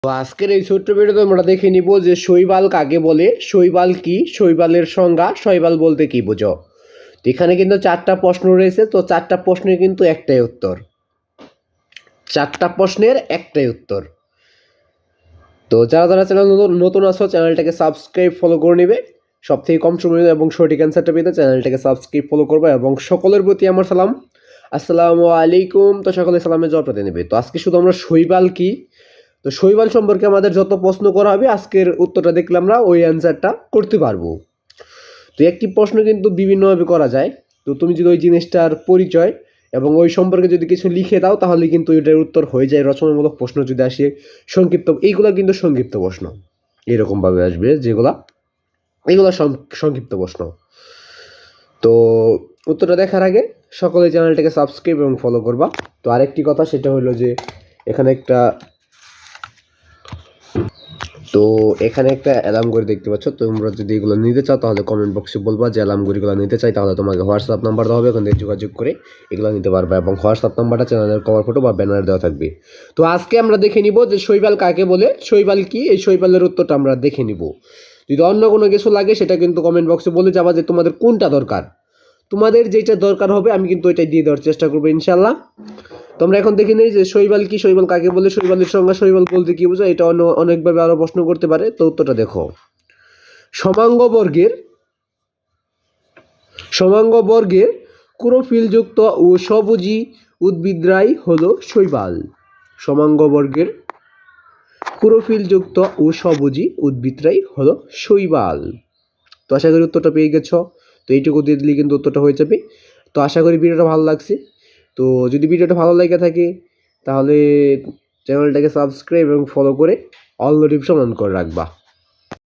তো আজকের এই ছোট্ট ভিডিওতে আমরা দেখে নিব যে শৈবাল কাকে বলে, শৈবাল কি, শৈবালের সংজ্ঞা, শৈবাল বলতে কি বোঝো। তো এখানে কিন্তু 4টা প্রশ্ন রয়েছে, তো 4টা প্রশ্নের কিন্তু একটাই উত্তর, 4টা প্রশ্নের একটাই উত্তর। তো যারা যারা চ্যানেল নতুন আছো চ্যানেলটাকে সাবস্ক্রাইব ফলো করে নেবে, সব থেকে কম সময় এবং সঠিক অ্যান্সারটা পেতে চ্যানেলটাকে সাবস্ক্রাইব ফলো করবে এবং সকলের প্রতি আমার সালাম, আসসালামু আলাইকুম। তো সকলে সালামের জবাব পেতে নেবে। তো আজকে শুধু আমরা শৈবাল কি, তো শৈবাল সম্পর্কে আমাদের যত প্রশ্ন করা হবে আজকের উত্তরটা দেখলে আমরা ওই অ্যান্সারটা করতে পারবো। তো একটি প্রশ্ন কিন্তু বিভিন্নভাবে করা যায়। তো তুমি যদি ওই জিনিসটার পরিচয় এবং ওই সম্পর্কে যদি কিছু লিখে দাও তাহলে কিন্তু এটার উত্তর হয়ে যায়। রচনামূলক প্রশ্ন যদি আসে, সংক্ষিপ্ত, এইগুলো কিন্তু সংক্ষিপ্ত প্রশ্ন এরকমভাবে আসবে, যেগুলা এগুলো সংক্ষিপ্ত প্রশ্ন। তো উত্তরটা দেখার আগে সকলে চ্যানেলটাকে সাবস্ক্রাইব এবং ফলো করবা। তো আরেকটি কথা, সেটা হলো যে এখানে একটা অ্যালার্ম ঘড়ি দেখতে পাচ্ছ। তোমরা যদি এগুলো নিতে চাও তাহলে কমেন্ট বক্সে বলবা যে অ্যালার্ম ঘড়িগুলো নিতে চাই, তাহলে তোমাকে হোয়াটসঅ্যাপ নাম্বার দেওয়া হবে, ওখান থেকে যোগাযোগ করে এগুলো নিতে পারবে এবং হোয়াটসঅ্যাপ নাম্বারটা চ্যানেলের কভার ফটো বা ব্যানারে দেওয়া থাকবে। তো আজকে আমরা দেখে নিব যে শৈবাল কাকে বলে, শৈবাল কি, এই শৈবালের উত্তরটা আমরা দেখে নিব। যদি অন্য কোনো কিছু লাগে সেটা কিন্তু কমেন্ট বক্সে বলে যাবা যে তোমাদের কোনটা দরকার, তোমাদের যেটা দরকার হবে আমি কিন্তু ওইটাই দিয়ে দেওয়ার চেষ্টা করবো ইনশাল্লাহ। তোমরা এখন দেখে নেই যে শৈবাল কি, শৈবাল কাকে বলে, শৈবালের সংজ্ঞা, শৈবাল বলতে কি বোঝো, এটা অনেকভাবে আরো প্রশ্ন করতে পারে। তো উত্তরটা দেখো, সমাঙ্গ বর্গের ক্লোরোফিলযুক্ত ও সবুজি উদ্ভিদরাই হলো শৈবাল। সমাঙ্গ বর্গের ক্লোরোফিলযুক্ত ও সবুজি উদ্ভিদরাই হলো শৈবাল। তো আশা করি উত্তরটা পেয়ে গেছো। তো এইটুকু দিয়ে দিলে কিন্তু উত্তরটা হয়ে যাবে। তো আশা করি ভিডিওটা ভালো লাগছে। তো যদি ভিডিওটা ভালো লেগে থাকে তাহলে চ্যানেলটাকে সাবস্ক্রাইব এবং ফলো করে অল নোটিফিকেশন অন করে রাখবা।